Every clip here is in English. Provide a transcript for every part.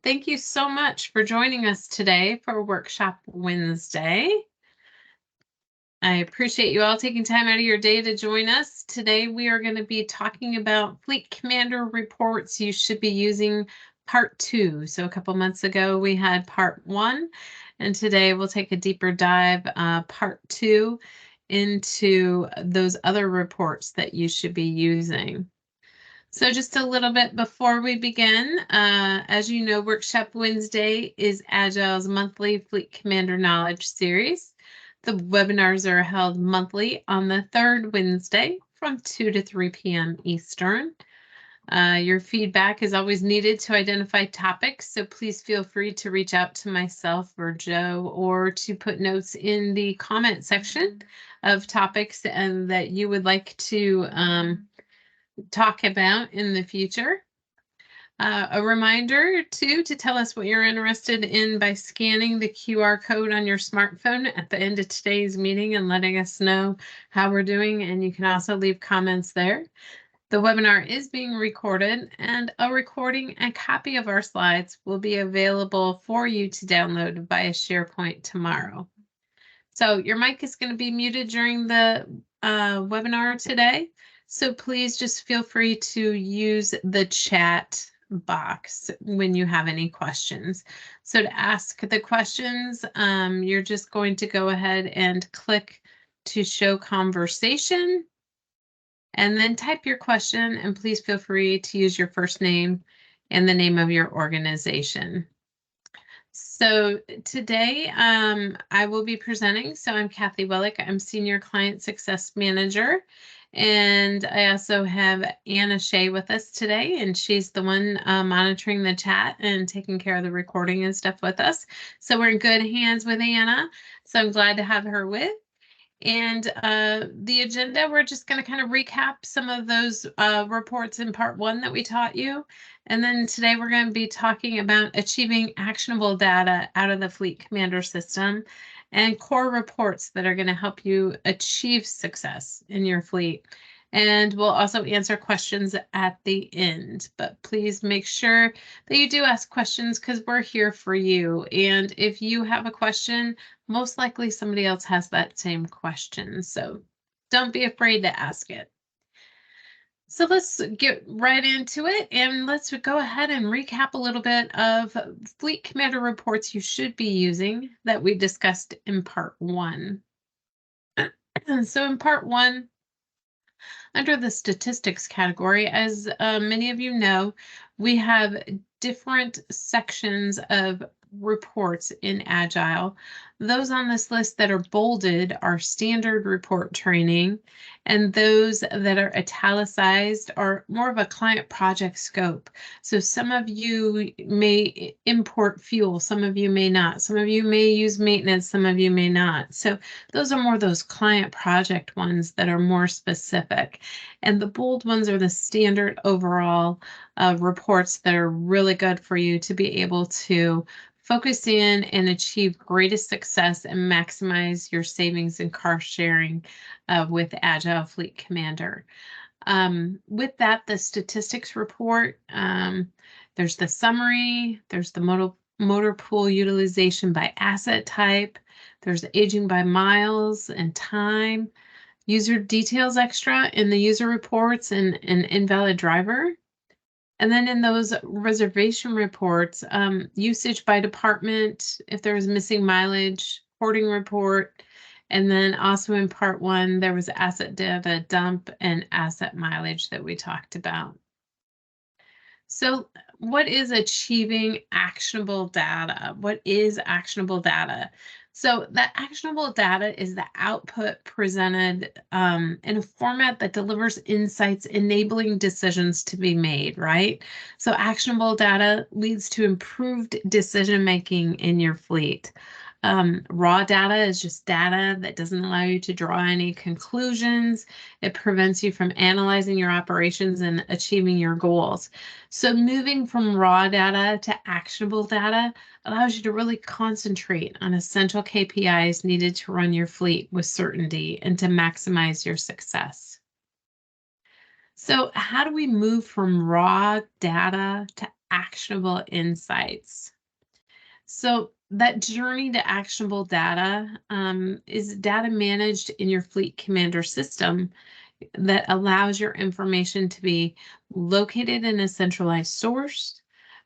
Thank you so much for joining us today for Workshop Wednesday. I appreciate you all taking time out of your day to join us. Today we are going to be talking about FleetCommander reports you should be using part 2. So a couple months ago we had part 1, and today we'll take a deeper dive, part 2, into those other reports that you should be using. So just a little bit before we begin, as you know, Workshop Wednesday is Agile's monthly FleetCommander Knowledge Series. The webinars are held monthly on the third Wednesday from 2 to 3 p.m. Eastern. Your feedback is always needed to identify topics, so please feel free to reach out to myself or Joe, or to put notes in the comment section of topics and that you would like to talk about in the future. A reminder too to tell us what you're interested in by scanning the QR code on your smartphone at the end of today's meeting and letting us know how we're doing, and you can also leave comments there. The webinar is being recorded, and a recording and copy of our slides will be available for you to download via SharePoint tomorrow. So your mic is going to be muted during the webinar today. So please just feel free to use the chat box when you have any questions. So to ask the questions, you're just going to go ahead and click to show conversation, and then type your question, and please feel free to use your first name and the name of your organization. So today I will be presenting. So I'm Kathy Wellick. I'm Senior Client Success Manager. And I also have Anna Shea with us today, and she's the one monitoring the chat and taking care of the recording and stuff with us. So we're in good hands with Anna. So I'm glad to have her with. And the agenda, we're just going to kind of recap some of those reports in part 1 that we taught you. And then today we're going to be talking about achieving actionable data out of the FleetCommander system and core reports that are going to help you achieve success in your fleet. And we'll also answer questions at the end, but please make sure that you do ask questions because we're here for you. And if you have a question, most likely somebody else has that same question. So don't be afraid to ask it. So let's get right into it, and let's go ahead and recap a little bit of FleetCommander reports you should be using that we discussed in part 1. So in part 1, under the statistics category, as many of you know, we have different sections of reports in Agile. Those on this list that are bolded are standard report training, and those that are italicized are more of a client project scope. So some of you may import fuel, some of you may not, some of you may use maintenance, some of you may not. So those are more those client project ones that are more specific. And the bold ones are the standard overall reports that are really good for you to be able to focus in and achieve greatest success and maximize your savings and car sharing with Agile FleetCommander. With that, the statistics report, there's the summary, there's the motor pool utilization by asset type, there's aging by miles and time, user details extra in the user reports, and an invalid driver. And then in those reservation reports, usage by department, if there was missing mileage, porting report, and then also in part 1, there was asset data dump and asset mileage that we talked about. So what is achieving actionable data? What is actionable data? So that actionable data is the output presented in a format that delivers insights, enabling decisions to be made, right? So actionable data leads to improved decision-making in your fleet. Raw data is just data that doesn't allow you to draw any conclusions. It prevents you from analyzing your operations and achieving your goals. So moving from raw data to actionable data allows you to really concentrate on essential KPIs needed to run your fleet with certainty and to maximize your success. So how do we move from raw data to actionable insights. So that journey to actionable data is data managed in your FleetCommander system that allows your information to be located in a centralized source.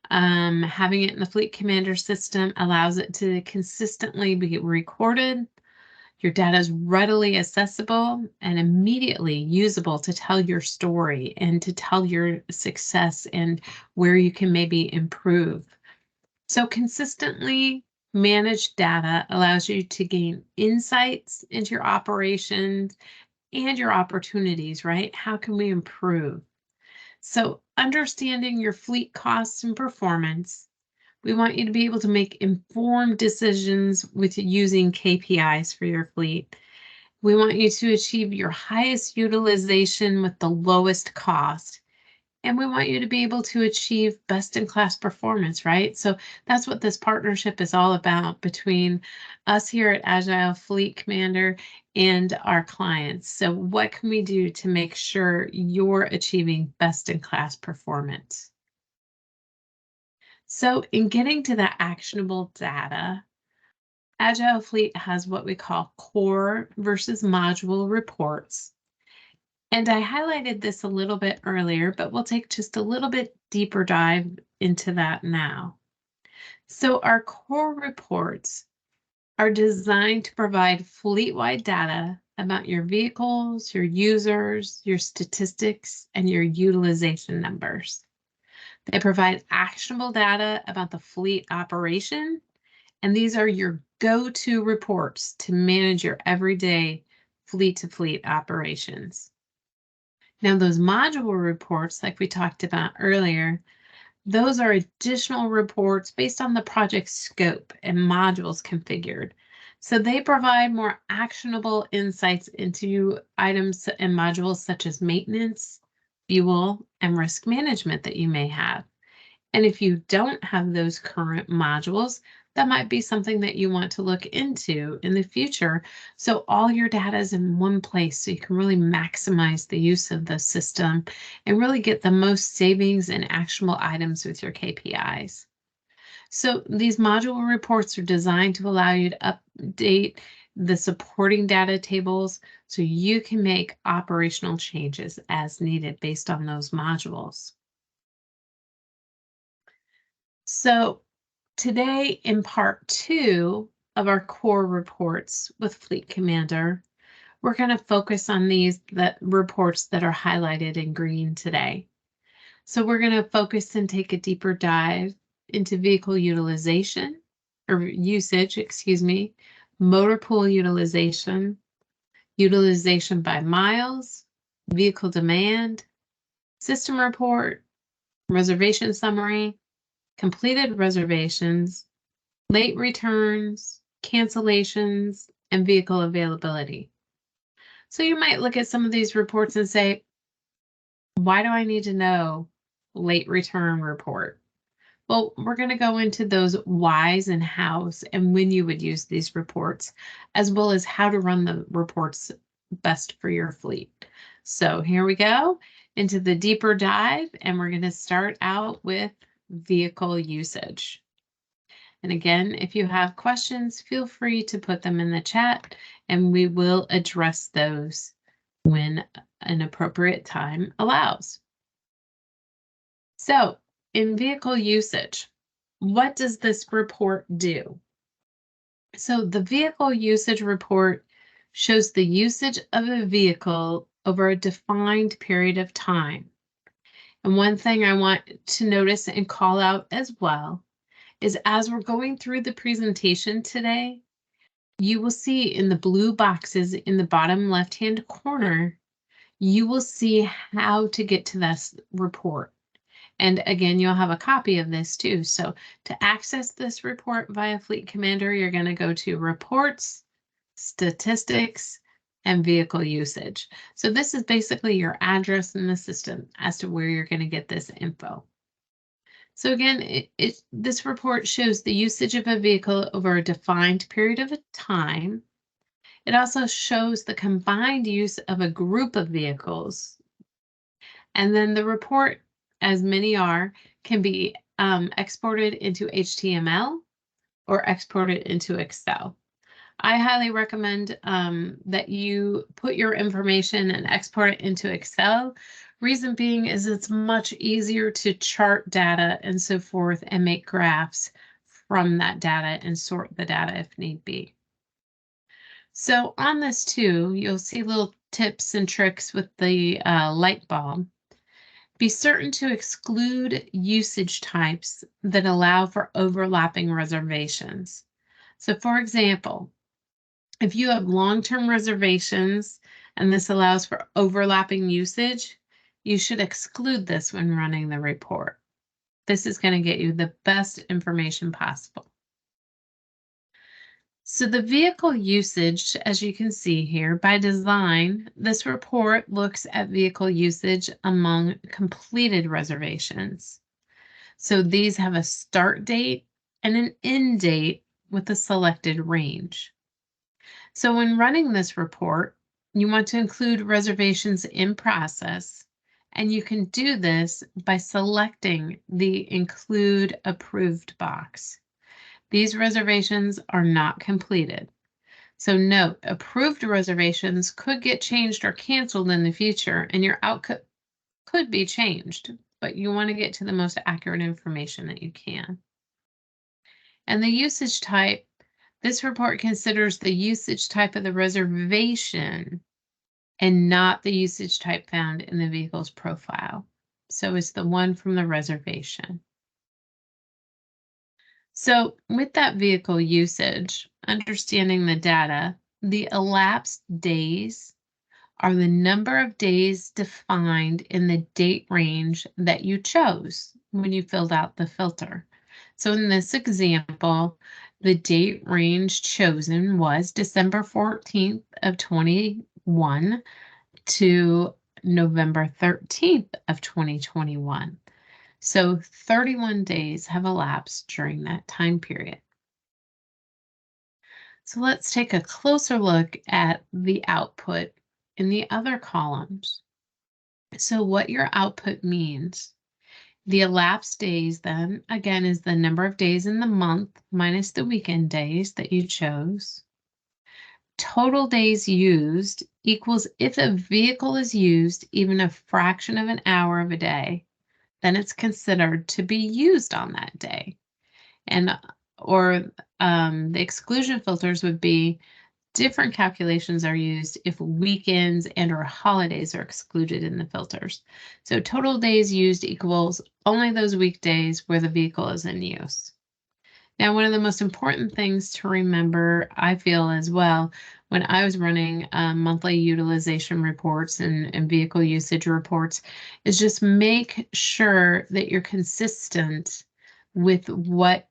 Having it in the FleetCommander system allows it to consistently be recorded. Your data is readily accessible and immediately usable to tell your story and to tell your success and where you can maybe improve. So consistently managed data allows you to gain insights into your operations and your opportunities, right? How can we improve? So understanding your fleet costs and performance, we want you to be able to make informed decisions with using KPIs for your fleet. We want you to achieve your highest utilization with the lowest cost. And we want you to be able to achieve best-in-class performance, right? So that's what this partnership is all about between us here at Agile FleetCommander and our clients. So what can we do to make sure you're achieving best-in-class performance? So in getting to the actionable data, Agile Fleet has what we call core versus module reports. And I highlighted this a little bit earlier, but we'll take just a little bit deeper dive into that now. So our core reports are designed to provide fleet-wide data about your vehicles, your users, your statistics, and your utilization numbers. They provide actionable data about the fleet operation, and these are your go-to reports to manage your everyday fleet-to-fleet operations. Now, those module reports, like we talked about earlier, those are additional reports based on the project scope and modules configured. So they provide more actionable insights into items and modules such as maintenance, fuel, and risk management that you may have. And if you don't have those current modules, that might be something that you want to look into in the future. So all your data is in one place so you can really maximize the use of the system and really get the most savings and actionable items with your KPIs. So these module reports are designed to allow you to update the supporting data tables so you can make operational changes as needed based on those modules. So today, in part 2 of our core reports with FleetCommander, we're going to focus on these reports that are highlighted in green today. So we're going to focus and take a deeper dive into vehicle utilization, or usage, excuse me, motor pool utilization, utilization by miles, vehicle demand, system report, reservation summary, completed reservations, late returns, cancellations, and vehicle availability. So you might look at some of these reports and say, why do I need to know late return report? Well, we're going to go into those whys and hows and when you would use these reports, as well as how to run the reports best for your fleet. So here we go into the deeper dive, and we're going to start out with vehicle usage. And again, if you have questions, feel free to put them in the chat and we will address those when an appropriate time allows. So in vehicle usage, what does this report do? So the vehicle usage report shows the usage of a vehicle over a defined period of time. And one thing I want to notice and call out as well is as we're going through the presentation today, you will see in the blue boxes in the bottom left-hand corner, you will see how to get to this report. And again, you'll have a copy of this too. So to access this report via FleetCommander, you're going to go to Reports, Statistics, and Vehicle Usage. So this is basically your address in the system as to where you're going to get this info. So again, this report shows the usage of a vehicle over a defined period of time. It also shows the combined use of a group of vehicles. And then the report, as many are, can be export it into HTML or export it into Excel. I highly recommend that you put your information and export it into Excel. Reason being is it's much easier to chart data and so forth and make graphs from that data and sort the data if need be. So on this too, you'll see little tips and tricks with the light bulb. Be certain to exclude usage types that allow for overlapping reservations. So for example, if you have long-term reservations and this allows for overlapping usage, you should exclude this when running the report. This is going to get you the best information possible. So the vehicle usage, as you can see here, by design, this report looks at vehicle usage among completed reservations. So these have a start date and an end date with a selected range. So when running this report, you want to include reservations in process, and you can do this by selecting the Include Approved box. These reservations are not completed. So note, approved reservations could get changed or canceled in the future, and your output could be changed, but you want to get to the most accurate information that you can. And the usage type, this report considers the usage type of the reservation and not the usage type found in the vehicle's profile. So it's the one from the reservation. So with that vehicle usage, understanding the data, the elapsed days are the number of days defined in the date range that you chose when you filled out the filter. So in this example, the date range chosen was December 14th of 21 to November 13th of 2021. So 31 days have elapsed during that time period. So let's take a closer look at the output in the other columns. So what your output means, the elapsed days then, again, is the number of days in the month minus the weekend days that you chose. Total days used equals if a vehicle is used even a fraction of an hour of a day, then it's considered to be used on that day. And the exclusion filters would be different calculations are used if weekends and or holidays are excluded in the filters. So total days used equals only those weekdays where the vehicle is in use. Now, one of the most important things to remember, I feel as well, when I was running monthly utilization reports and vehicle usage reports, is just make sure that you're consistent with what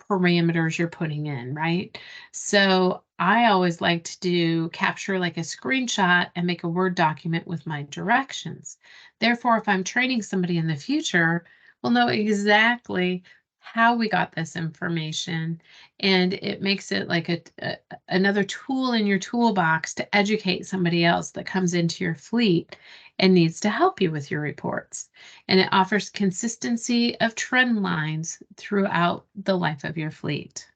parameters you're putting in, right? So I always like to capture like a screenshot and make a Word document with my directions. Therefore, if I'm training somebody in the future, we'll know exactly how we got this information, and it makes it like another tool in your toolbox to educate somebody else that comes into your fleet and needs to help you with your reports. And it offers consistency of trend lines throughout the life of your fleet.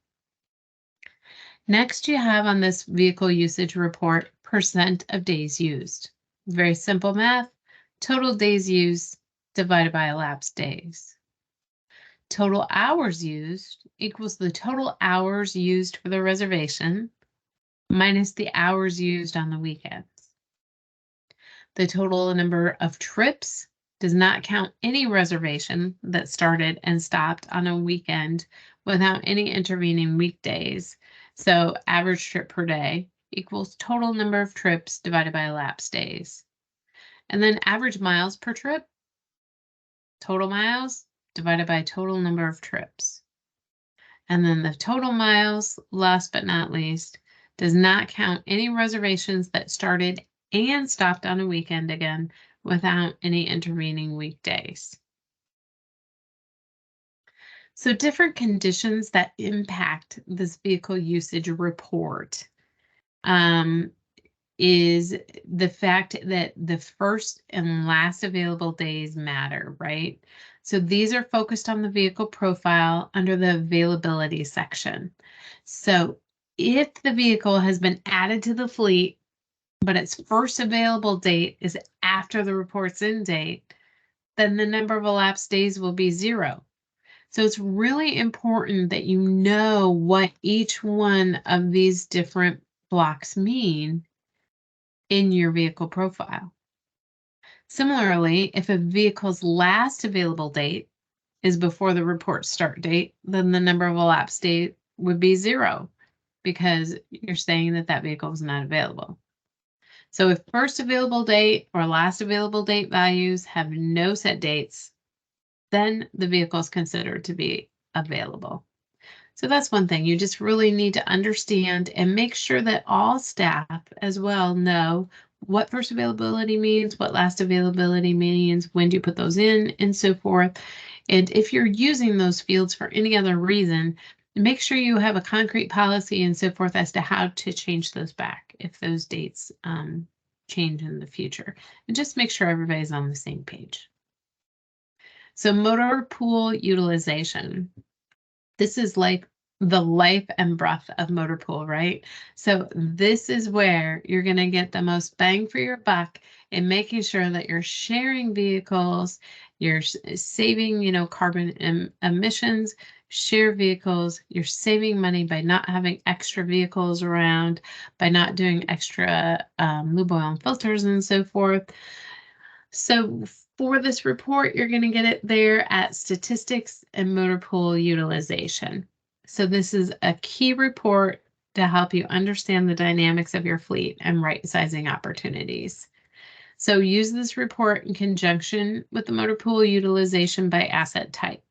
Next, you have on this vehicle usage report, percent of days used. Very simple math, total days used divided by elapsed days. Total hours used equals the total hours used for the reservation minus the hours used on the weekends. The total number of trips does not count any reservation that started and stopped on a weekend without any intervening weekdays. So average trip per day equals total number of trips divided by elapsed days. And then average miles per trip, total miles divided by total number of trips. And then the total miles, last but not least, does not count any reservations that started and stopped on a weekend again without any intervening weekdays. So different conditions that impact this vehicle usage report is the fact that the first and last available days matter, right? So these are focused on the vehicle profile under the availability section. So if the vehicle has been added to the fleet, but its first available date is after the report's end date, then the number of elapsed days will be 0. So it's really important that you know what each one of these different blocks mean in your vehicle profile. Similarly, if a vehicle's last available date is before the report start date, then the number of elapsed days would be 0 because you're saying that that vehicle is not available. So if first available date or last available date values have no set dates, then the vehicle is considered to be available. So that's one thing you just really need to understand and make sure that all staff as well know what first availability means, what last availability means, when do you put those in, and so forth. And if you're using those fields for any other reason, make sure you have a concrete policy and so forth as to how to change those back if those dates change in the future. And just make sure everybody's on the same page. So motor pool utilization. This is like the life and breath of motor pool, right? So this is where you're going to get the most bang for your buck in making sure that you're sharing vehicles, you're saving, carbon emissions, share vehicles, you're saving money by not having extra vehicles around, by not doing extra lube oil and filters and so forth. So for this report, you're going to get it there at statistics and motor pool utilization. So this is a key report to help you understand the dynamics of your fleet and right sizing opportunities. So use this report in conjunction with the motor pool utilization by asset type.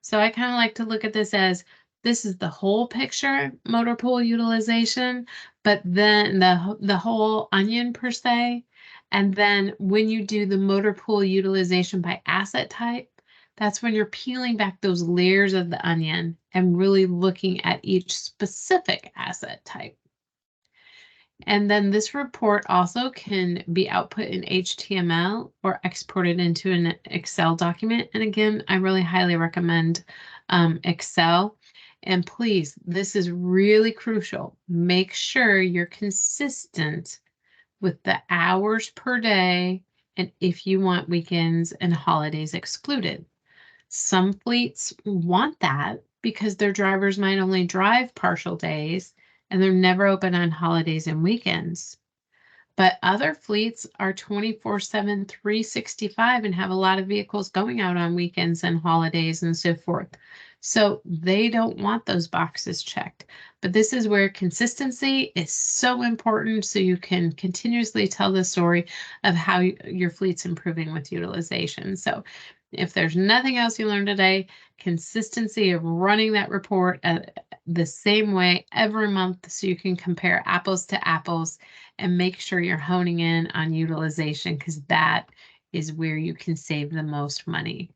So I kind of like to look at this as this is the whole picture, motor pool utilization, but then the whole onion per se. And then when you do the motor pool utilization by asset type, that's when you're peeling back those layers of the onion and really looking at each specific asset type. And then this report also can be output in HTML or exported into an Excel document. And again, I really highly recommend Excel. And please, this is really crucial. Make sure you're consistent with the hours per day, and if you want weekends and holidays excluded. Some fleets want that because their drivers might only drive partial days and they're never open on holidays and weekends. But other fleets are 24/7, 365 and have a lot of vehicles going out on weekends and holidays and so forth. So they don't want those boxes checked. But this is where consistency is so important so you can continuously tell the story of how your fleet's improving with utilization. So if there's nothing else you learned today, consistency of running that report the same way every month so you can compare apples to apples and make sure you're honing in on utilization because that is where you can save the most money.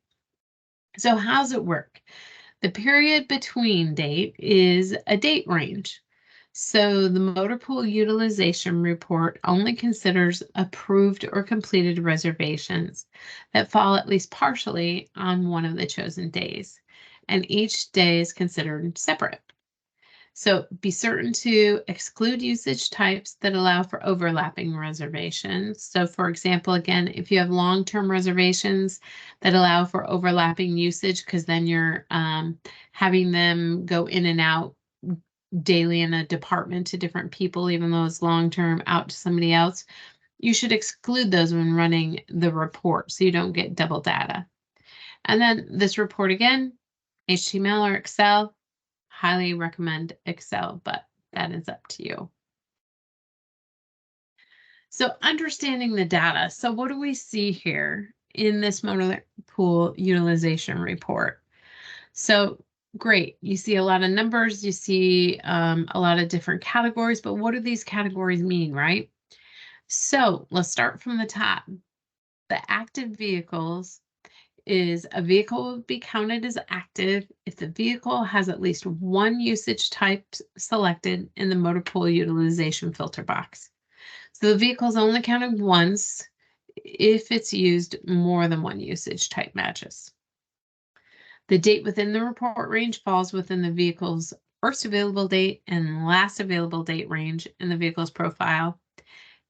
So how's it work? The period between date is a date range. So the motor pool utilization report only considers approved or completed reservations that fall at least partially on one of the chosen days, and each day is considered separate. So be certain to exclude usage types that allow for overlapping reservations. So for example, again, if you have long-term reservations that allow for overlapping usage, because then you're having them go in and out daily in a department to different people, even though it's long-term out to somebody else, you should exclude those when running the report so you don't get double data. And then this report again, HTML or Excel, highly recommend Excel, but that is up to you. So understanding the data. So what do we see here in this motor pool utilization report? So great, you see a lot of numbers, you see a lot of different categories, but what do these categories mean, right? So let's start from the top. The active vehicles is a vehicle will be counted as active if the vehicle has at least one usage type selected in the motor pool utilization filter box. So the vehicle is only counted once if it's used more than one usage type matches. The date within the report range falls within the vehicle's first available date and last available date range in the vehicle's profile.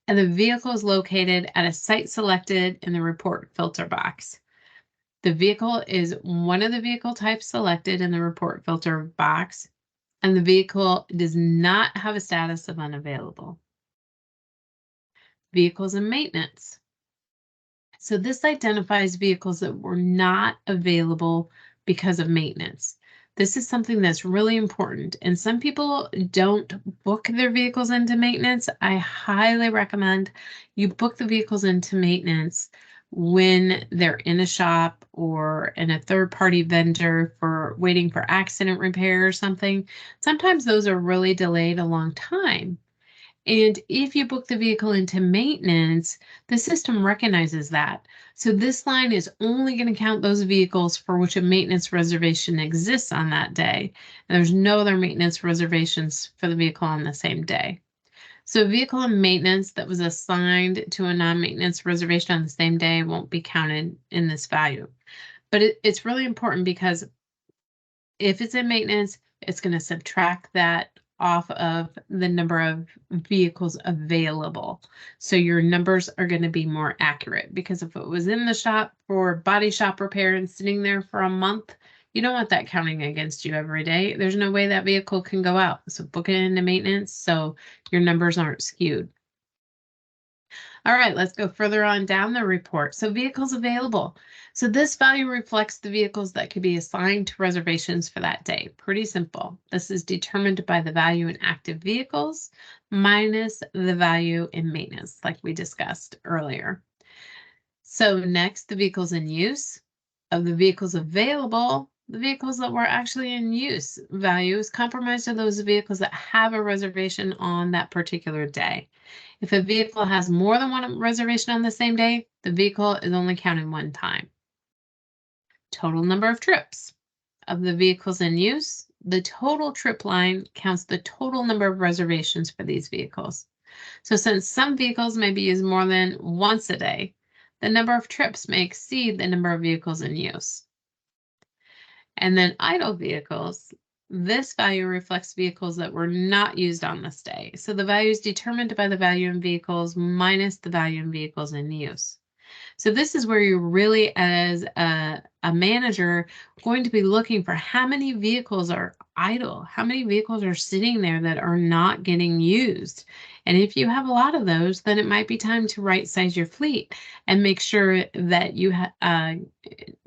And the vehicle is located at a site selected in the report filter box. The vehicle is one of the vehicle types selected in the report filter box, and the vehicle does not have a status of unavailable. Vehicles and maintenance. So this identifies vehicles that were not available because of maintenance. This is something that's really important, and some people don't book their vehicles into maintenance. I highly recommend you book the vehicles into maintenance when they're in a shop or in a third-party vendor for waiting for accident repair or something. Sometimes those are really delayed a long time. And if you book the vehicle into maintenance, the system recognizes that. So this line is only going to count those vehicles for which a maintenance reservation exists on that day. And there's no other maintenance reservations for the vehicle on the same day. So a vehicle in maintenance that was assigned to a non-maintenance reservation on the same day won't be counted in this value. But it's really important because if it's in maintenance, it's going to subtract that off of the number of vehicles available. So your numbers are going to be more accurate, because if it was in the shop for body shop repair and sitting there for a month, you don't want that counting against you every day. There's no way that vehicle can go out. So book it into maintenance so your numbers aren't skewed. All right, let's go further on down the report. So vehicles available. So this value reflects the vehicles that could be assigned to reservations for that day. Pretty simple. This is determined by the value in active vehicles minus the value in maintenance, like we discussed earlier. So next, the vehicles in use. Of the vehicles available, the vehicles that were actually in use value is compromised of those vehicles that have a reservation on that particular day. If a vehicle has more than one reservation on the same day, the vehicle is only counted one time. Total number of trips. Of the vehicles in use, the total trip line counts the total number of reservations for these vehicles. So since some vehicles may be used more than once a day, the number of trips may exceed the number of vehicles in use. And then idle vehicles. This value reflects vehicles that were not used on this day. So the value is determined by the value in vehicles minus the value in vehicles in use. So this is where you're really, as a manager, going to be looking for how many vehicles are idle, how many vehicles are sitting there that are not getting used. And if you have a lot of those, then it might be time to right size your fleet and make sure that you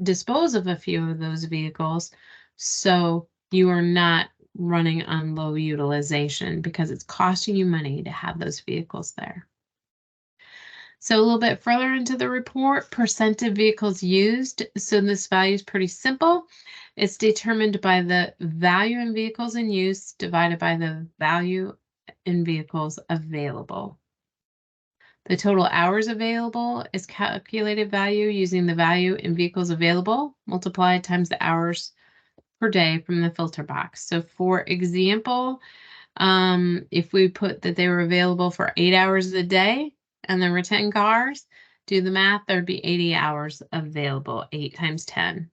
dispose of a few of those vehicles so you are not running on low utilization, because it's costing you money to have those vehicles there. So a little bit further into the report, percent of vehicles used. So this value is pretty simple. It's determined by the value in vehicles in use divided by the value in vehicles available. The total hours available is calculated value using the value in vehicles available multiplied times the hours per day from the filter box. So for example, if we put that they were available for 8 hours a day and there were 10 cars, do the math, there'd be 80 hours available. 8 times 10.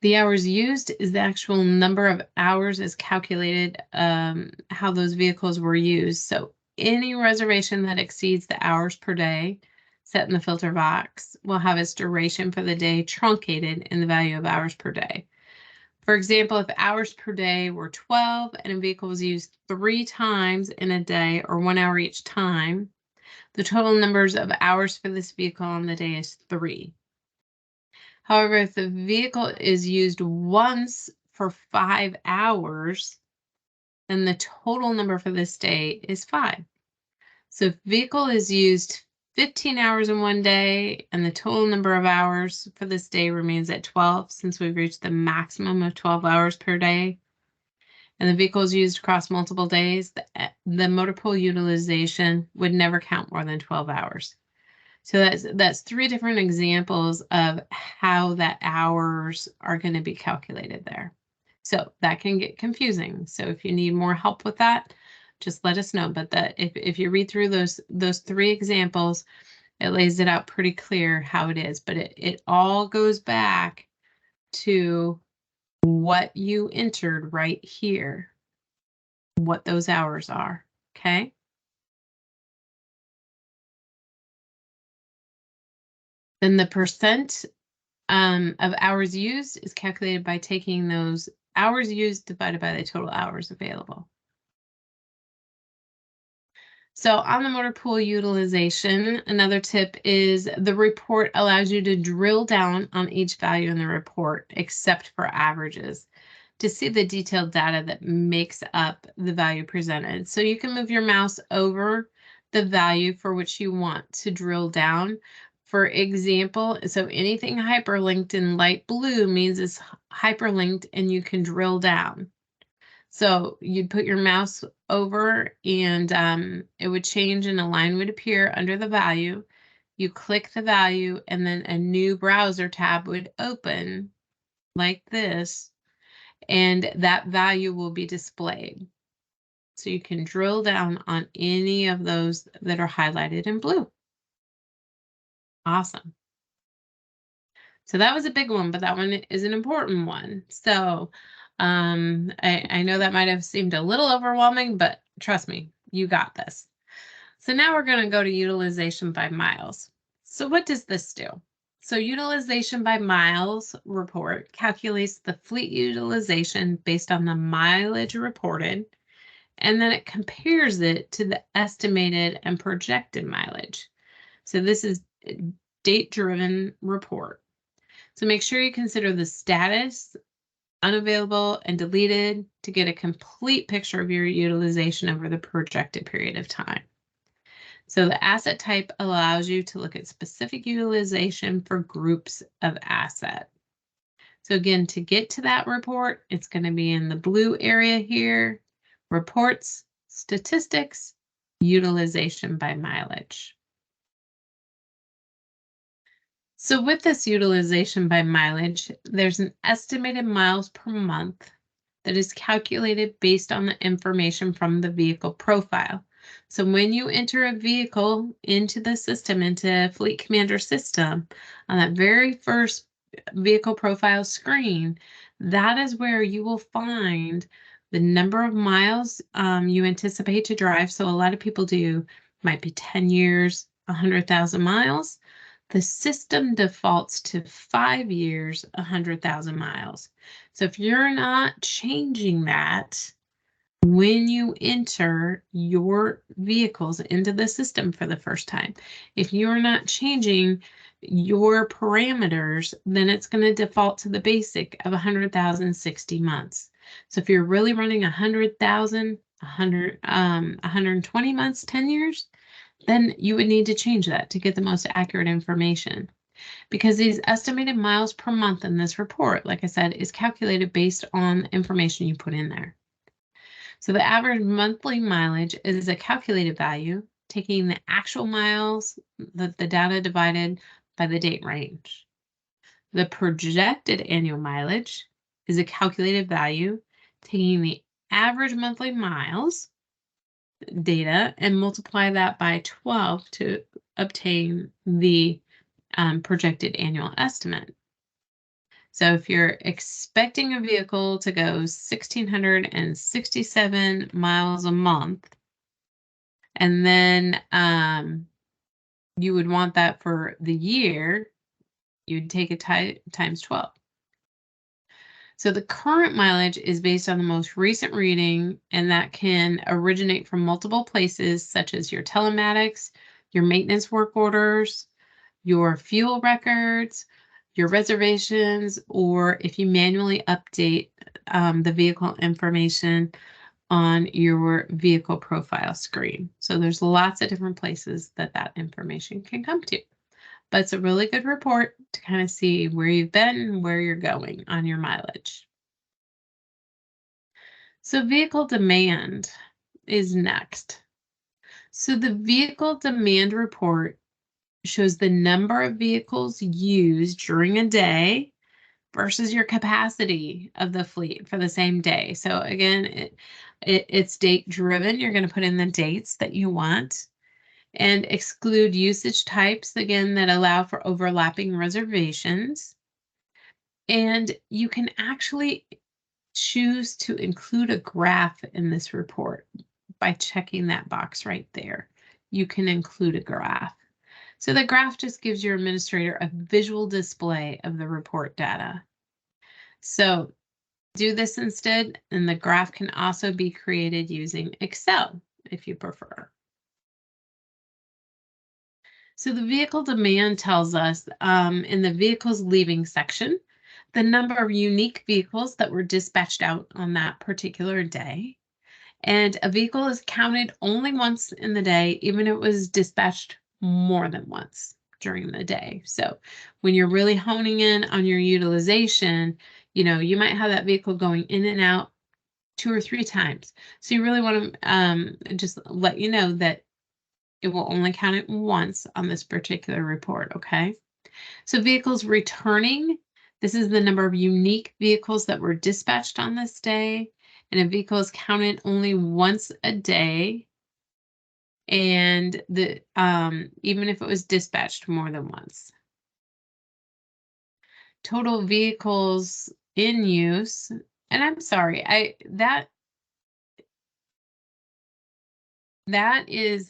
The hours used is the actual number of hours as calculated, how those vehicles were used. So any reservation that exceeds the hours per day set in the filter box will have its duration for the day truncated in the value of hours per day. For example, if hours per day were 12 and a vehicle was used 3 times in a day or 1 hour each time, the total numbers of hours for this vehicle on the day is 3. However, if the vehicle is used once for 5 hours, then the total number for this day is 5. So if vehicle is used 15 hours in one day and the total number of hours for this day remains at 12, since we've reached the maximum of 12 hours per day, and the vehicle is used across multiple days, the motor pool utilization would never count more than 12 hours. So that's 3 different examples of how that hours are going to be calculated there. So that can get confusing. So if you need more help with that, just let us know. But that if you read through those 3 examples, it lays it out pretty clear how it is. But it all goes back to what you entered right here, what those hours are, okay? Then the percent of hours used is calculated by taking those hours used divided by the total hours available. So on the motor pool utilization, another tip is the report allows you to drill down on each value in the report, except for averages, to see the detailed data that makes up the value presented. So you can move your mouse over the value for which you want to drill down. For example, so anything hyperlinked in light blue means it's hyperlinked and you can drill down. So you'd put your mouse over and it would change and a line would appear under the value. You click the value and then a new browser tab would open like this, and that value will be displayed. So you can drill down on any of those that are highlighted in blue. Awesome. So that was a big one, but that one is an important one. So I know that might have seemed a little overwhelming, but trust me, you got this. So now we're going to go to utilization by miles. So what does this do? So utilization by miles report calculates the fleet utilization based on the mileage reported, and then it compares it to the estimated and projected mileage. So this is a date-driven report. So make sure you consider the status, unavailable, and deleted to get a complete picture of your utilization over the projected period of time. So the asset type allows you to look at specific utilization for groups of asset. So again, to get to that report, it's going to be in the blue area here, reports, statistics, utilization by mileage. So with this utilization by mileage, there's an estimated miles per month that is calculated based on the information from the vehicle profile. So when you enter a vehicle into the system, into FleetCommander system, on that very first vehicle profile screen, that is where you will find the number of miles you anticipate to drive. So a lot of people might be 10 years, 100,000 miles. The system defaults to 5 years, 100,000 miles. So if you're not changing that when you enter your vehicles into the system for the first time, if you're not changing your parameters, then it's going to default to the basic of 100,000, 60 months. So if you're really running 100,000, 120 months, 10 years, then you would need to change that to get the most accurate information. Because these estimated miles per month in this report, like I said, is calculated based on information you put in there. So the average monthly mileage is a calculated value, taking the actual miles, the data divided by the date range. The projected annual mileage is a calculated value, taking the average monthly miles data and multiply that by 12 to obtain the projected annual estimate. So if you're expecting a vehicle to go 1,667 miles a month, and then you would want that for the year, you'd take it times 12. So the current mileage is based on the most recent reading, and that can originate from multiple places, such as your telematics, your maintenance work orders, your fuel records, your reservations, or if you manually update the vehicle information on your vehicle profile screen. So there's lots of different places that information can come to. But it's a really good report to kind of see where you've been and where you're going on your mileage. So vehicle demand is next. So the vehicle demand report shows the number of vehicles used during a day versus your capacity of the fleet for the same day. So again, it's date driven. You're going to put in the dates that you want and exclude usage types, again, that allow for overlapping reservations. And you can actually choose to include a graph in this report by checking that box right there. You can include a graph. So the graph just gives your administrator a visual display of the report data. So do this instead, and the graph can also be created using Excel if you prefer. So the vehicle demand tells us in the vehicles leaving section, the number of unique vehicles that were dispatched out on that particular day. And a vehicle is counted only once in the day, even if it was dispatched more than once during the day. So when you're really honing in on your utilization, you might have that vehicle going in and out 2 or 3 times. So you really want to just let you know that it will only count it once on this particular report, okay? So vehicles returning, this is the number of unique vehicles that were dispatched on this day, and a vehicle is counted only once a day, and even if it was dispatched more than once. Total vehicles in use, and I'm sorry, that is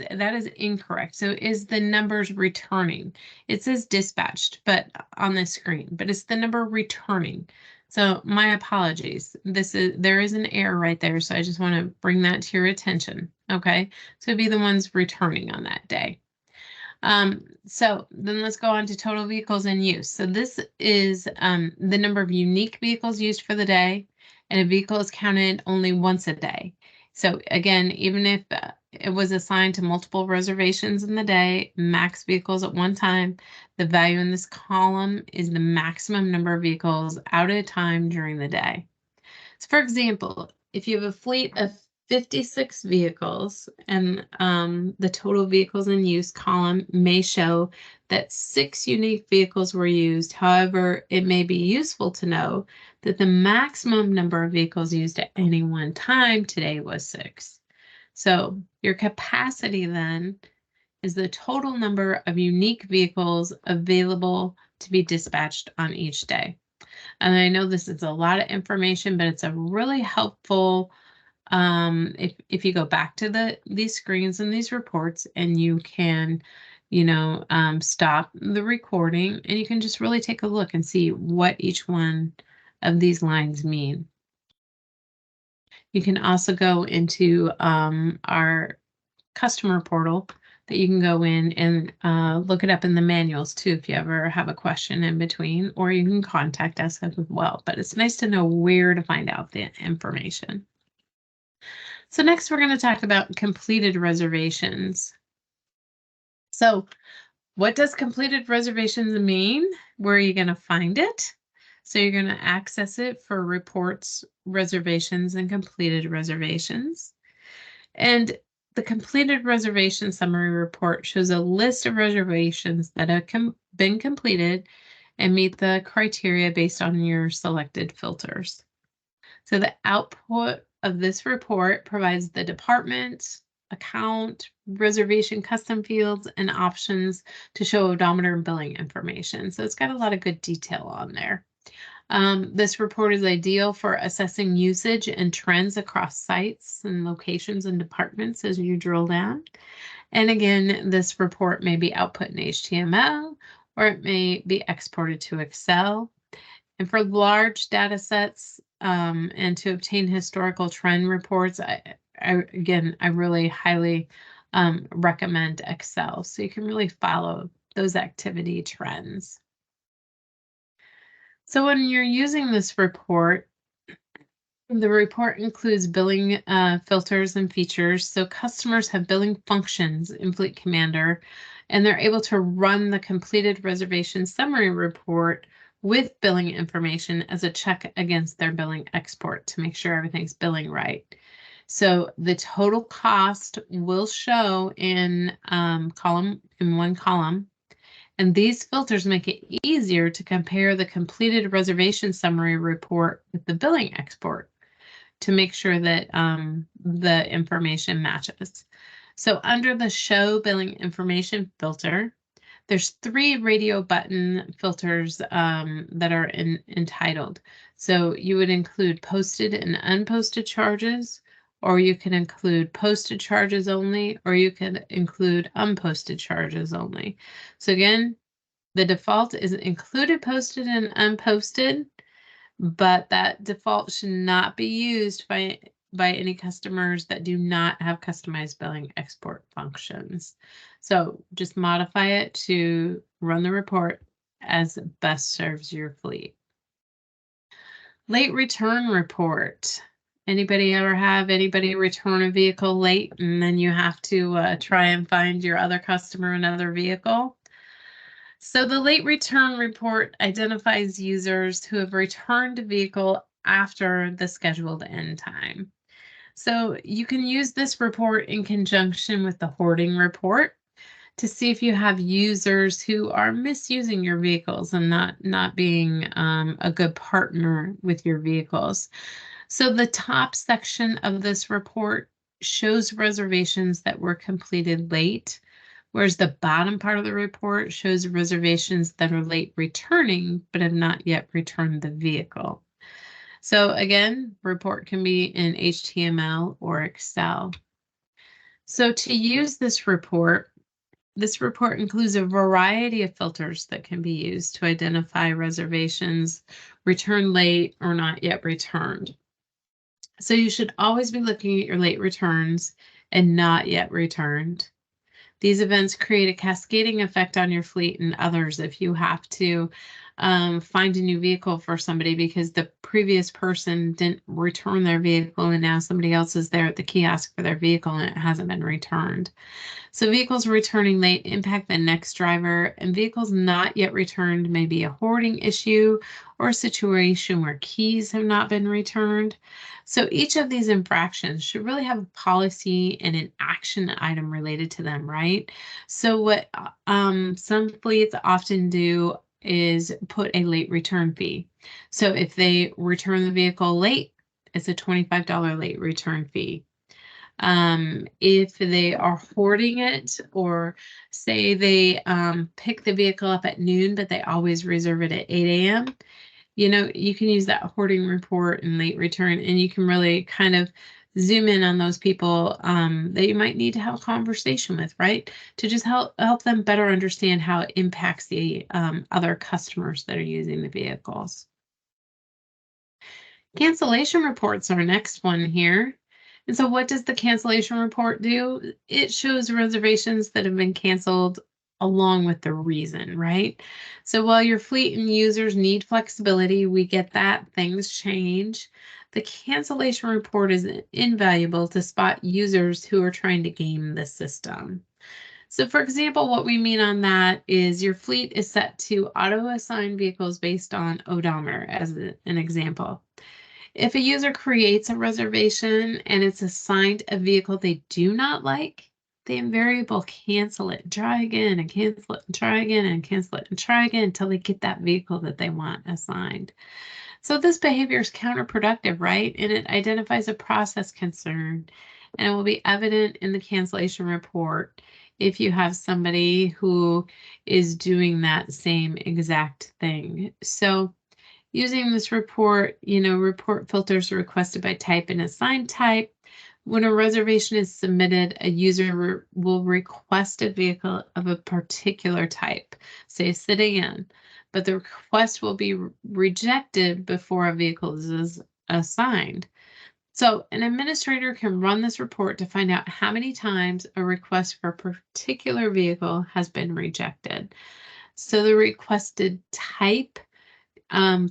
incorrect. So is the numbers returning? It says dispatched, but on the screen, but it's the number returning. So my apologies. There is an error right there. So I just want to bring that to your attention. Okay. So it'd be the ones returning on that day. So then let's go on to total vehicles in use. So this is the number of unique vehicles used for the day, and a vehicle is counted only once a day. So again, even if it was assigned to multiple reservations in the day, max vehicles at one time, the value in this column is the maximum number of vehicles out at a time during the day. So for example, if you have a fleet of 56 vehicles and the total vehicles in use column may show that 6 unique vehicles were used. However, it may be useful to know that the maximum number of vehicles used at any one time today was 6. So your capacity then is the total number of unique vehicles available to be dispatched on each day. And I know this is a lot of information, but it's a really helpful if you go back to these screens and these reports, and you can, stop the recording, and you can just really take a look and see what each one of these lines mean. You can also go into our customer portal that you can go in and look it up in the manuals too if you ever have a question in between, or you can contact us as well. But it's nice to know where to find out the information. So next we're going to talk about completed reservations. So what does completed reservations mean? Where are you going to find it? So you're going to access it for reports, reservations, and completed reservations. And the completed reservation summary report shows a list of reservations that have been completed and meet the criteria based on your selected filters. So the output of this report provides the department, account, reservation custom fields, and options to show odometer and billing information. So it's got a lot of good detail on there. This report is ideal for assessing usage and trends across sites and locations and departments as you drill down. And again, this report may be output in HTML, or it may be exported to Excel. And for large data sets and to obtain historical trend reports, I really highly recommend Excel. So you can really follow those activity trends. So when you're using this report, the report includes billing filters and features. So customers have billing functions in FleetCommander, and they're able to run the completed reservation summary report with billing information as a check against their billing export to make sure everything's billing right. So the total cost will show in one column. And these filters make it easier to compare the completed reservation summary report with the billing export to make sure that the information matches. So under the show billing information filter, There's 3 radio button filters that are entitled. So you would include posted and unposted charges, or you can include posted charges only, or you can include unposted charges only. So again, the default is included posted and unposted, but that default should not be used by any customers that do not have customized billing export functions. So just modify it to run the report as best serves your fleet. Late return report. Anybody ever have anybody return a vehicle late and then you have to try and find your other customer another vehicle? So the late return report identifies users who have returned a vehicle after the scheduled end time. So you can use this report in conjunction with the hoarding report to see if you have users who are misusing your vehicles and not being a good partner with your vehicles. So the top section of this report shows reservations that were completed late, whereas the bottom part of the report shows reservations that are late returning but have not yet returned the vehicle. So again, report can be in HTML or Excel. So to use this report includes a variety of filters that can be used to identify reservations returned late or not yet returned. So you should always be looking at your late returns and not yet returned. These events create a cascading effect on your fleet and others if you have to find a new vehicle for somebody because the previous person didn't return their vehicle and now somebody else is there at the kiosk for their vehicle and it hasn't been returned. So vehicles returning late impact the next driver, and vehicles not yet returned may be a hoarding issue or a situation where keys have not been returned. So each of these infractions should really have a policy and an action item related to them, right? So what some fleets often do is put a late return fee. So if they return the vehicle late, it's a $25 late return fee. If they are hoarding it, or say they pick the vehicle up at noon, but they always reserve it at 8 a.m., you can use that hoarding report and late return, and you can really kind of zoom in on those people that you might need to have a conversation with, right? To just help them better understand how it impacts the other customers that are using the vehicles. Cancellation reports are our next one here. And so what does the cancellation report do? It shows reservations that have been canceled along with the reason, right? So while your fleet and users need flexibility, we get that things change. The cancellation report is invaluable to spot users who are trying to game the system. So for example, what we mean on that is your fleet is set to auto-assign vehicles based on odometer as an example. If a user creates a reservation and it's assigned a vehicle they do not like, they invariably cancel it, try again and cancel it, and try again and cancel it, and try again until they get that vehicle that they want assigned. So this behavior is counterproductive, right? And it identifies a process concern, and it will be evident in the cancellation report if you have somebody who is doing that same exact thing. So using this report, report filters are requested by type and assigned type. When a reservation is submitted, a user will request a vehicle of a particular type, say sedan, but the request will be rejected before a vehicle is assigned. So an administrator can run this report to find out how many times a request for a particular vehicle has been rejected. So the requested type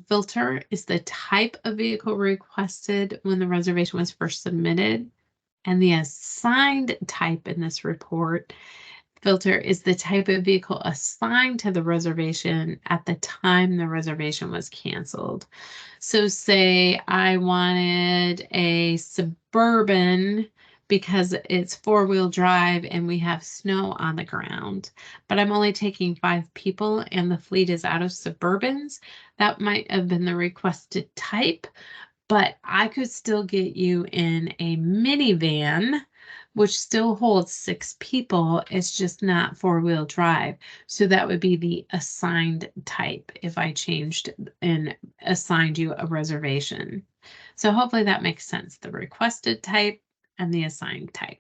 filter is the type of vehicle requested when the reservation was first submitted, and the assigned type in this report filter is the type of vehicle assigned to the reservation at the time the reservation was canceled. So say I wanted a Suburban because it's 4-wheel drive and we have snow on the ground, but I'm only taking 5 people and the fleet is out of Suburbans. That might have been the requested type, but I could still get you in a minivan which still holds 6 people. It's just not 4-wheel drive. So that would be the assigned type if I changed and assigned you a reservation. So hopefully that makes sense, the requested type and the assigned type.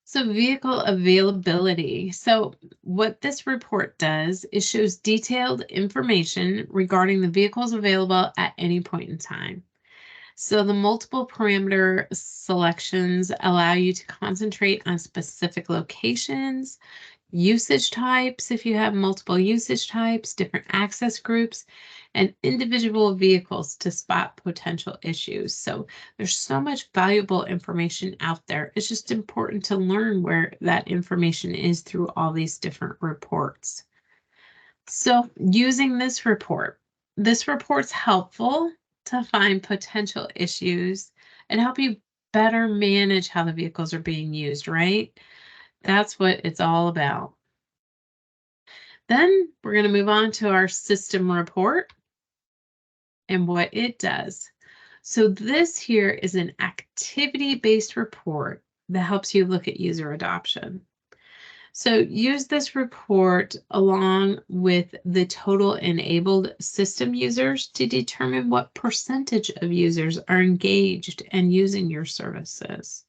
So vehicle availability. So what this report does is shows detailed information regarding the vehicles available at any point in time. So the multiple parameter selections allow you to concentrate on specific locations, usage types, if you have multiple usage types, different access groups, and individual vehicles to spot potential issues. So there's so much valuable information out there. It's just important to learn where that information is through all these different reports. So using this report's helpful to find potential issues and help you better manage how the vehicles are being used, right? That's what it's all about. Then we're going to move on to our system report and what it does. So this here is an activity-based report that helps you look at user adoption. So use this report along with the total enabled system users to determine what percentage of users are engaged and using your services.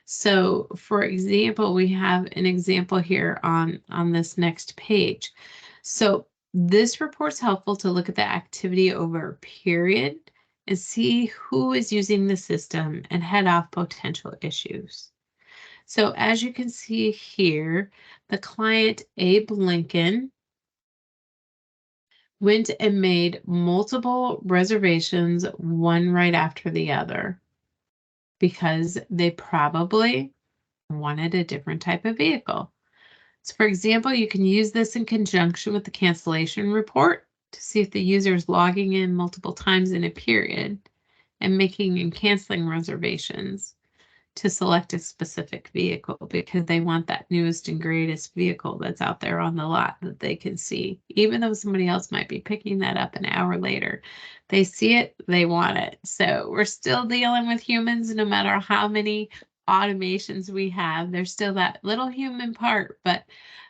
So for example, we have an example here on this next page. So this report's helpful to look at the activity over a period and see who is using the system and head off potential issues. So as you can see here, the client Abe Lincoln went and made multiple reservations, one right after the other, because they probably wanted a different type of vehicle. So for example, you can use this in conjunction with the cancellation report to see if the user is logging in multiple times in a period and making and canceling reservations to select a specific vehicle because they want that newest and greatest vehicle that's out there on the lot that they can see. Even though somebody else might be picking that up an hour later, they see it, they want it. So we're still dealing with humans no matter how many automations we have. There's still that little human part, but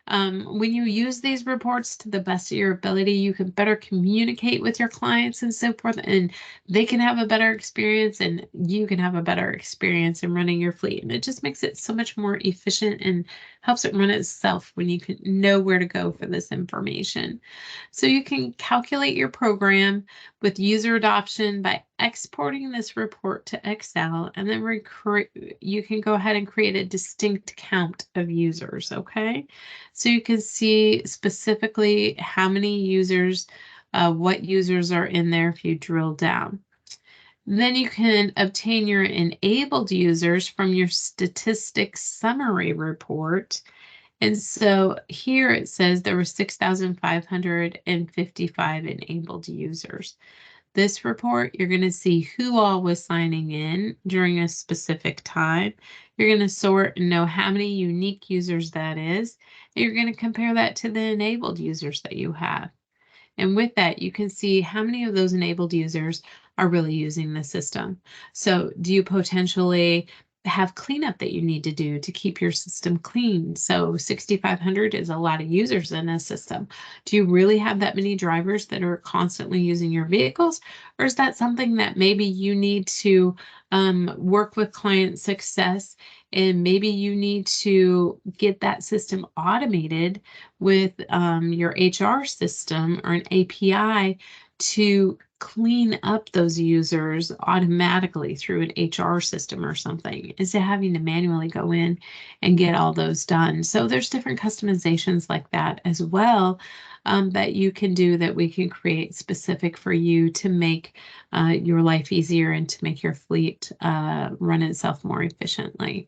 when you use these reports to the best of your ability, you can better communicate with your clients and so forth, and they can have a better experience and you can have a better experience in running your fleet. And it just makes it so much more efficient and helps it run itself when you can know where to go for this information. So you can calculate your program with user adoption by exporting this report to Excel, and then you can go ahead and create a distinct count of users, okay? So you can see specifically how many users, what users are in there if you drill down. Then you can obtain your enabled users from your statistics summary report. And so here it says there were 6,555 enabled users. This report, you're going to see who all was signing in during a specific time. You're going to sort and know how many unique users that is. And you're going to compare that to the enabled users that you have. And with that, you can see how many of those enabled users are really using the system. So do you potentially have cleanup that you need to do to keep your system clean? So 6,500 is a lot of users in a system. Do you really have that many drivers that are constantly using your vehicles? Or is that something that maybe you need to work with client success, and maybe you need to get that system automated with your HR system or an API to clean up those users automatically through an HR system or something, instead of having to manually go in and get all those done. So there's different customizations like that as well that you can do, that we can create specific for you to make your life easier and to make your fleet run itself more efficiently.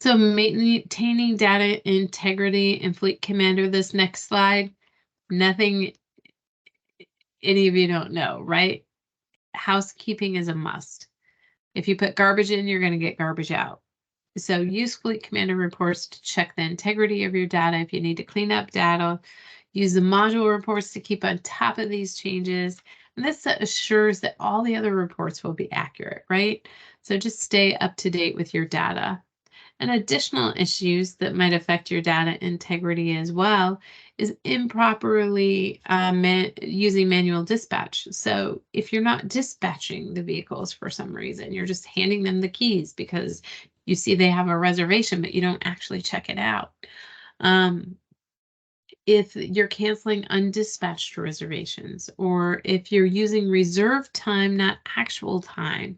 So maintaining data integrity in FleetCommander, this next slide, nothing any of you don't know, right? Housekeeping is a must. If you put garbage in, you're going to get garbage out. So use FleetCommander reports to check the integrity of your data. If you need to clean up data, use the module reports to keep on top of these changes. And this assures that all the other reports will be accurate, right? So just stay up to date with your data. And additional issues that might affect your data integrity as well is improperly using manual dispatch. So if you're not dispatching the vehicles for some reason, you're just handing them the keys because you see they have a reservation, but you don't actually check it out. If you're canceling undispatched reservations, or if you're using reserve time, not actual time,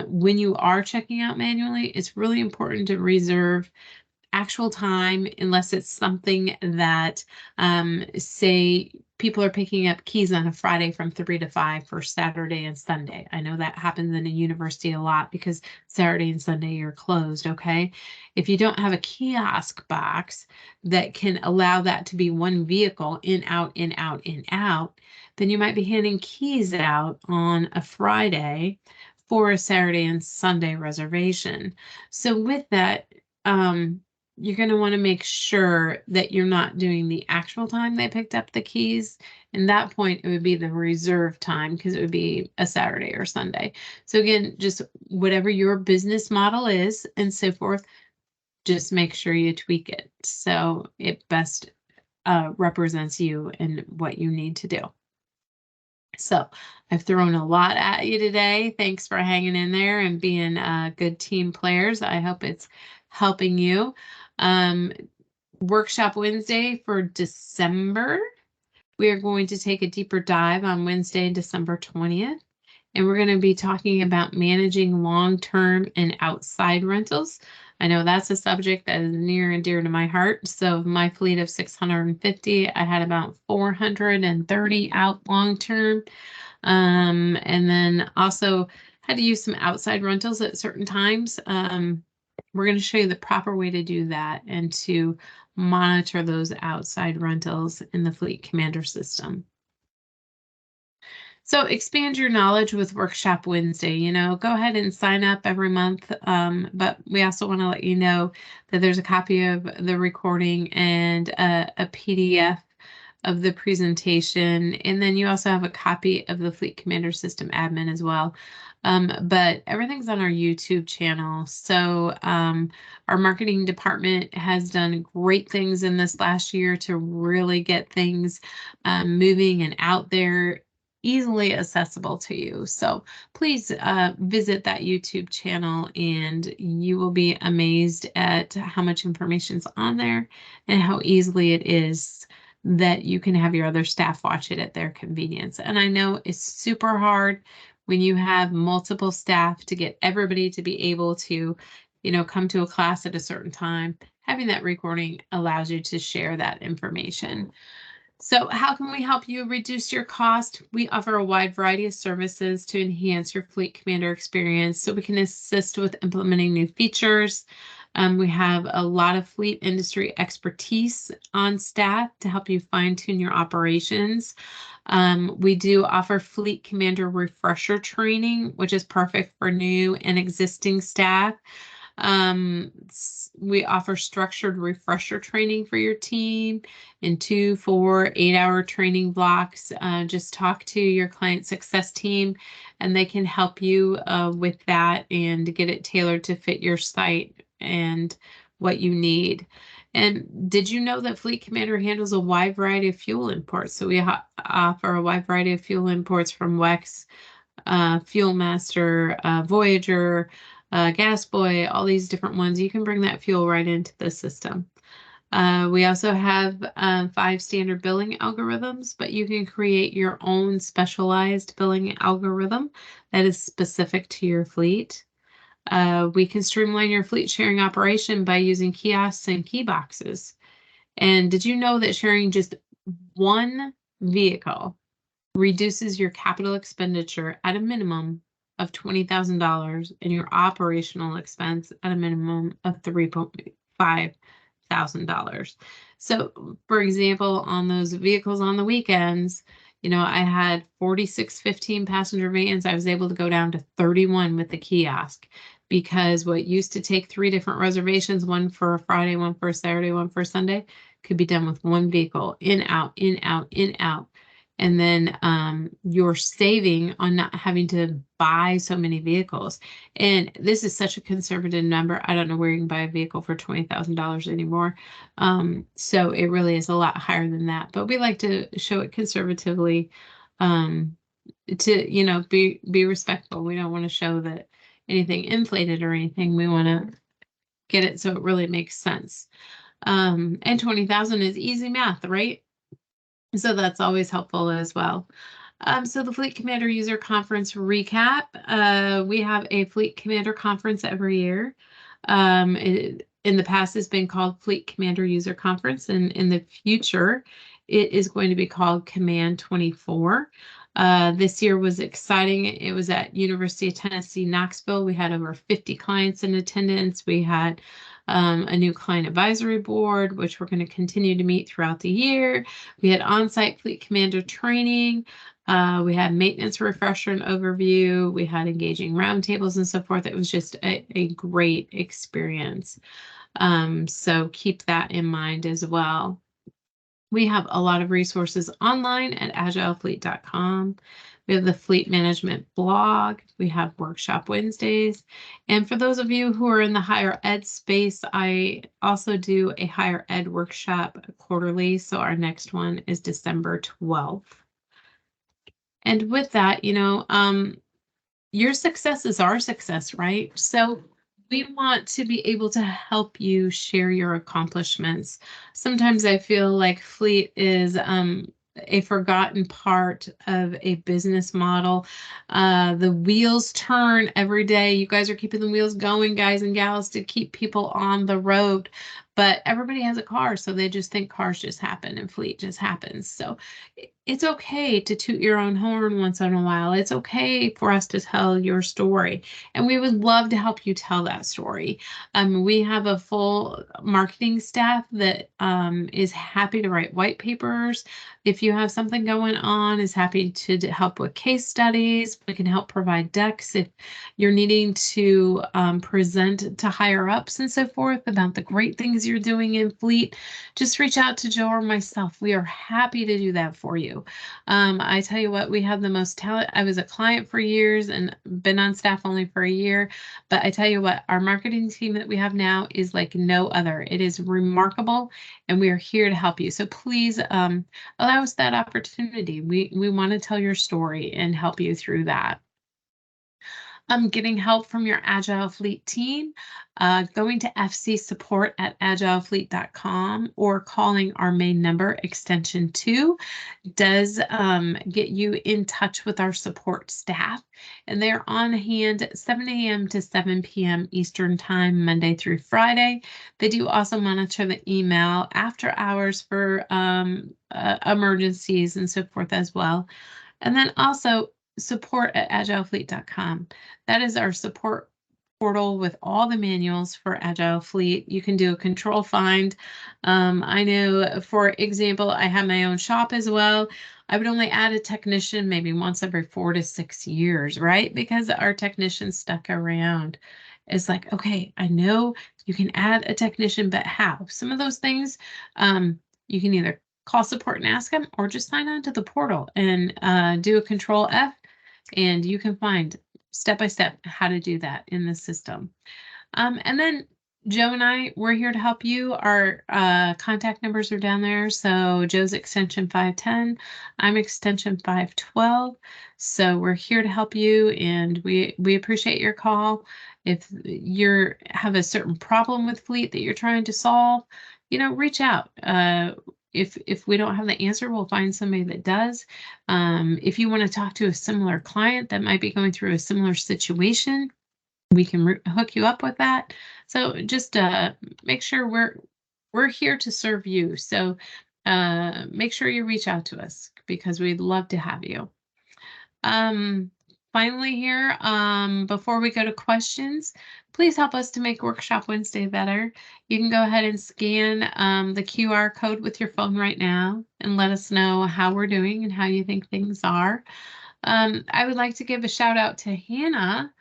when you are checking out manually, it's really important to reserve actual time unless it's something that, say, people are picking up keys on a Friday from 3 to 5 for Saturday and Sunday. I know that happens in a university a lot because Saturday and Sunday you're closed, okay? If you don't have a kiosk box that can allow that to be one vehicle in, out, in, out, in, out, then you might be handing keys out on a Friday for a Saturday and Sunday reservation. So with that, you're going to want to make sure that you're not doing the actual time they picked up the keys. In that point, it would be the reserve time because it would be a Saturday or Sunday. So again, just whatever your business model is and so forth, just make sure you tweak it so it best represents you and what you need to do. So I've thrown a lot at you today. Thanks for hanging in there and being good team players. I hope it's helping you. Workshop Wednesday for December. We are going to take a deeper dive on Wednesday, December 20th. And we're going to be talking about managing long-term and outside rentals. I know that's a subject that is near and dear to my heart. So my fleet of 650, I had about 430 out long-term. And then also had to use some outside rentals at certain times. We're going to show you the proper way to do that and to monitor those outside rentals in the FleetCommander system. So expand your knowledge with Workshop Wednesday. You know, go ahead and sign up every month. But we also want to let you know that there's a copy of the recording and a PDF of the presentation. And then you also have a copy of the FleetCommander system admin as well. But everything's on our YouTube channel. So our marketing department has done great things in this last year to really get things moving and out there, easily accessible to you. So please visit that YouTube channel and you will be amazed at how much information's on there and how easily it is that you can have your other staff watch it at their convenience. And I know it's super hard when you have multiple staff to get everybody to be able to, you know, come to a class at a certain time. Having that recording allows you to share that information. So how can we help you reduce your cost? We offer a wide variety of services to enhance your FleetCommander experience. So we can assist with implementing new features. We have a lot of fleet industry expertise on staff to help you fine-tune your operations. We do offer FleetCommander refresher training, which is perfect for new and existing staff. We offer structured refresher training for your team in 2, 4, 8-hour training blocks. Just talk to your client success team and they can help you with that and get it tailored to fit your site and what you need. And did you know that FleetCommander handles a wide variety of fuel imports? So we offer a wide variety of fuel imports from WEX, Fuelmaster, Voyager, Gasboy, all these different ones. You can bring that fuel right into the system. We also have 5 standard billing algorithms, but you can create your own specialized billing algorithm that is specific to your fleet. We can streamline your fleet sharing operation by using kiosks and key boxes. And did you know that sharing just one vehicle reduces your capital expenditure at a minimum of $20,000 and your operational expense at a minimum of $3,500. So for example, on those vehicles on the weekends, you know, I had 46 15 passenger vans. I was able to go down to 31 with the kiosk because what used to take 3 different reservations, one for a Friday, one for a Saturday, one for a Sunday, could be done with one vehicle, in, out, in, out, in, out. And then you're saving on not having to buy so many vehicles. And this is such a conservative number. I don't know where you can buy a vehicle for $20,000 anymore. So it really is a lot higher than that. But we like to show it conservatively, to, you know, be respectful. We don't want to show that anything inflated or anything. We want to get it so it really makes sense. And 20,000 is easy math, right? So that's always helpful as well. So the Fleet Commander User Conference recap. We have a Fleet Commander conference every year. In the past, it's been called Fleet Commander User Conference, and in the future, it is going to be called Command 24. This year was exciting. It was at University of Tennessee, Knoxville. We had over 50 clients in attendance. We had a new client advisory board, which we're going to continue to meet throughout the year. We had on-site Fleet Commander training. We had maintenance refresher and overview. We had engaging roundtables and so forth. It was just a great experience. So keep that in mind as well. We have a lot of resources online at agilefleet.com. We have the Fleet Management blog. We have Workshop Wednesdays. And for those of you who are in the higher ed space, I also do a higher ed workshop quarterly. So our next one is December 12th. And with that, you know, your success is our success, right? So we want to be able to help you share your accomplishments. Sometimes I feel like Fleet is a forgotten part of a business model. The wheels turn every day. You guys are keeping the wheels going, guys and gals, to keep people on the road. But everybody has a car, so they just think cars just happen and Fleet just happens. So it's okay to toot your own horn once in a while. It's okay for us to tell your story. And we would love to help you tell that story. We have a full marketing staff that is happy to write white papers. If you have something going on, is happy to help with case studies. We can help provide decks if you're needing to present to higher ups and so forth about the great things you're doing in Fleet. Just reach out to Joe or myself. We are happy to do that for you. I tell you what, we have the most talent. I was a client for years and been on staff only for a year, but I tell you what, our marketing team that we have now is like no other. It is remarkable, and we are here to help you. So please allow us that opportunity. We want to tell your story and help you through that. Getting help from your Agile Fleet team, going to fcsupport@agilefleet.com or calling our main number, extension 2, does get you in touch with our support staff. And they're on hand 7 a.m. to 7 p.m. Eastern Time, Monday through Friday. They do also monitor the email after hours for emergencies and so forth as well. And then also support@agilefleet.com. That is our support portal with all the manuals for Agile Fleet. You can do a control find. I know, for example, I have my own shop as well. I would only add a technician maybe once every 4 to 6 years, right? Because our technicians stuck around. It's like, okay, I know you can add a technician, but how? Some of those things, you can either call support and ask them, or just sign on to the portal and do a control F, and you can find step by step how to do that in the system. And then Joe and I, we're here to help you. Our contact numbers are down there. So Joe's extension 510, I'm extension 512. So we're here to help you, and we appreciate your call. If you have a certain problem with Fleet that you're trying to solve, you know, reach out. If we don't have the answer, we'll find somebody that does. If you want to talk to a similar client that might be going through a similar situation, we can hook you up with that. So just make sure we're here to serve you. So make sure you reach out to us, because we'd love to have you. Finally here, before we go to questions, please help us to make Workshop Wednesday better. You can go ahead and scan the QR code with your phone right now and let us know how we're doing and how you think things are. I would like to give a shout out to Hannah.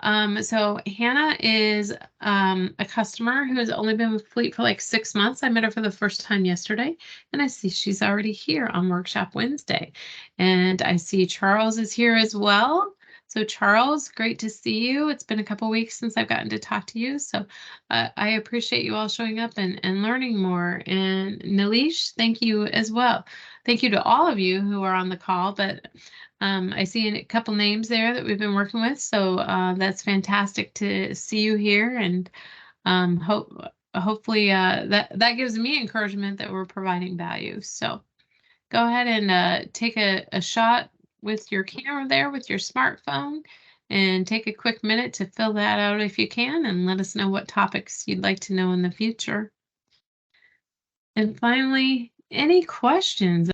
So Hannah is a customer who has only been with Fleet for like 6 months. I met her for the first time yesterday, and I see she's already here on Workshop Wednesday. And I see Charles is here as well. So Charles, great to see you. It's been a couple weeks since I've gotten to talk to you. So I appreciate you all showing up and learning more. And Nalish, thank you as well. Thank you to all of you who are on the call, but I see a couple names there that we've been working with, so that's fantastic to see you here, and hopefully that gives me encouragement that we're providing value. So go ahead and take a shot with your camera there with your smartphone, and take a quick minute to fill that out if you can, and let us know what topics you'd like to know in the future. And finally, any questions?